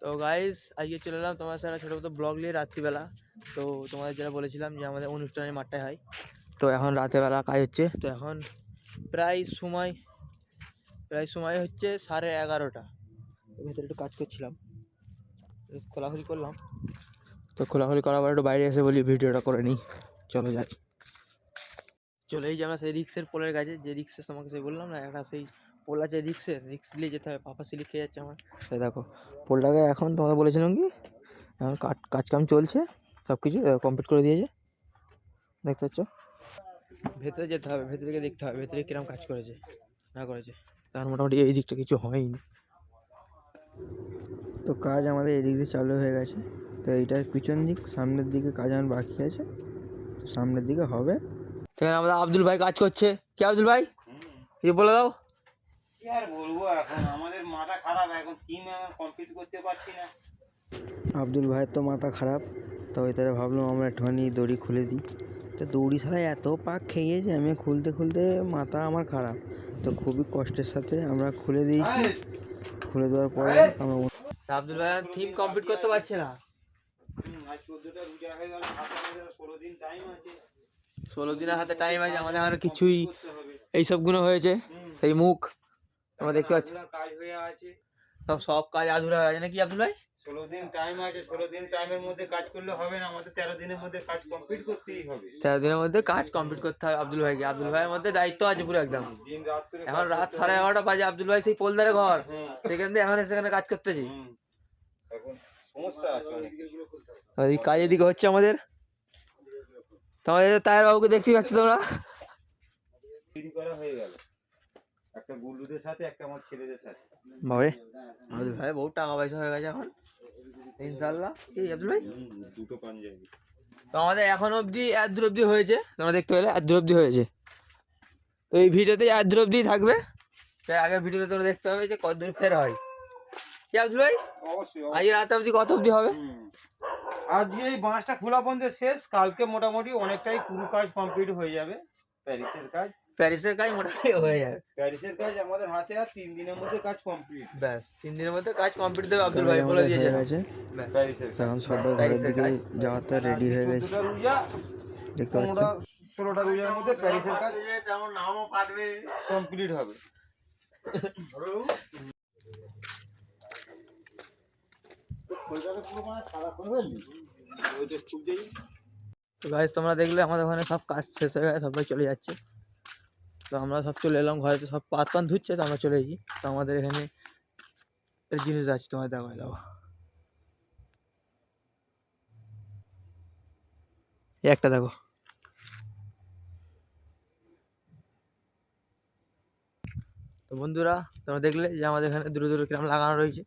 তো গাইস আজকে চলে এলাম তোমার সাথে ছোটো মতো ব্লগ নিয়ে রাত্রিবেলা। তো তোমাদের যেটা বলেছিলাম যে আমাদের অনুষ্ঠানের মাঠটায় হয়, তো এখন রাতেরবেলা কাজ হচ্ছে। তো এখন প্রায় সময় হচ্ছে 11:30। ভেতরে একটু কাজ করছিলাম, খোলাখুলি করলাম। তো খোলাখুলি করার পর একটু বাইরে এসে বলি ভিডিওটা করে নিই, চলো যাই। চলেই যে আমরা সেই রিক্সের পোলের কাছে, যে রিক্সের তোমাকে সেই বললাম না, একটা সেই পোল আছে রিক্স নিয়ে যেতে হবে। পাপা সিলি খেয়ে যাচ্ছে আমার। সেই দেখো পোলটাকে এখন তোমাদের বলেছিলাম কি এখন কাজ কাম চলছে, সব কিছু কমপ্লিট করে দিয়েছে। দেখতে পাচ্ছ, ভেতরে যেতে হবে, ভেতরে গিয়ে দেখতে হবে ভেতরে কিরকম কাজ করেছে না করেছে। তার মোটামুটি এই দিকটা কিছু হয়নি। তো কাজ আমাদের এদিক দিয়ে চালু হয়ে গেছে। তো এইটা পিছন দিক, সামনের দিকে কাজ আমার বাকি আছে, তো সামনের দিকে হবে। সেখানে আমাদের আব্দুল ভাই কাজ করছে। কি আব্দুল ভাই, কি বলে দাও। কি আর বলবো, এখন আমাদের মাথা খারাপ, এখন টিম কমপ্লিট করতে পারছি না। আব্দুল ভাইয়ের তো মাথা খারাপ, তো ওই তারা ভাবলাম আমরা একটুখানি দড়ি খুলে দিই। তো দড়ি ছাড়া এত পাক খেয়েছে, আমি খুলতে খুলতে মাথা আমার খারাপ। তো খুবই কষ্টের সাথে আমরা খুলে দিয়েছি। খুলে দেওয়ার পরে আমরা আব্দুল ভাই থিম কমপ্লিট করতে পারছে না। আজ 14টা রোজা হয়ে গেল, হাতে আমাদের 16 দিন টাইম আছে। 16 দিনের হাতে টাইম আছে, আমাদের আর কিছুই এইসবগুলো হয়েছে। সেই মুখ তোমরা দেখতে পাচ্ছ, কাজ হয়ে আছে, সব কাজ আধুরা হয়ে আছে নাকি আব্দুল ভাই? 16 দিন টাইম আছে, 16 দিন টাইমের মধ্যে কাজ করলে হবে না, আমাদের 13 দিনের মধ্যে কাজ কমপ্লিট করতেই হবে। 13 দিনের মধ্যে কাজ কমপ্লিট করতে হবে আব্দুল ভাইকে। আব্দুল ভাইয়ের মধ্যে দায়িত্ব আছে পুরো একদম। দিন রাত করে এখন রাত 11:30 বাজে, আব্দুল ভাই সেই পোলদারে ঘর, সেখান থেকে এখন সেখানে কাজ করতেছি। এখন সমস্যা আছে অনেক কিছু। এই কাজ এদিকে হচ্ছে আমাদের। তোমাদের তায়ের বাবুকে দেখতেই পাচ্ছ তোমরা। তৈরি করা হয়ে গেল, একটা গুল্লুদের সাথে একটা আমার ছেলেদের সাথে। বাবারে, আব্দুল ভাই বহুত টাকা পয়সা হয়ে গেছে এখন ইনশাল্লাহ। কি আব্দুল ভাই, দুটো পাঞ্জাবি। তো আমাদের এখন অবধি এত দূর অবধি হয়েছে, তোমরা দেখতে পেলে এত দূর অবধি হয়েছে। তো এই ভিডিওতে এত দূর অবধি থাকবে। তাই আগের ভিডিওতে তোমরা দেখতে হবে যে কত দূর ফের হয়। কি আব্দুল ভাই, অবশ্যই আজকে রাত অবধি কত অবধি হবে? আজকে এই বাঁশটা খোলা পর্যন্ত শেষ, কালকে মোটামুটি অনেকটাই পুরো কাজ কমপ্লিট হয়ে যাবে। প্যারিসের কাজ মোটামুটি হয়ে যাবে। প্যারিসের কাজ আমাদের হাতে আর 3 দিনের মধ্যে কাজ কমপ্লিট। ব্যাস 3 দিনের মধ্যে কাজ কমপ্লিট দেবে আব্দুল ভাই বলে দিয়েছে। প্যারিসের এখন সবাই ঘরের দিকে যাওয়াটা রেডি হয়ে গেছে। 14টা রোজা, দেখতে পাচ্ছ 16টা রোজার মধ্যে প্যারিসের কাজ যেমন নামও পাঠবে কমপ্লিট হবে। তো গাইস তোমরা দেখলে আমাদের ওখানে সব কাজ শেষ হয়ে গেছে, সবাই চলে যাচ্ছে। তো আমরা সব চলে এলাম ঘরে, তো সব পাতপান ধুচ্ছে, তো আমরা চলে এসেছি। তো আমাদের এখানে জিনিস আছে, তোমার দেখাই দাও। এই একটা দেখো। তো বন্ধুরা তোমরা দেখলে যে আমাদের এখানে দূরে দূরে কিরম লাগানো রয়েছে।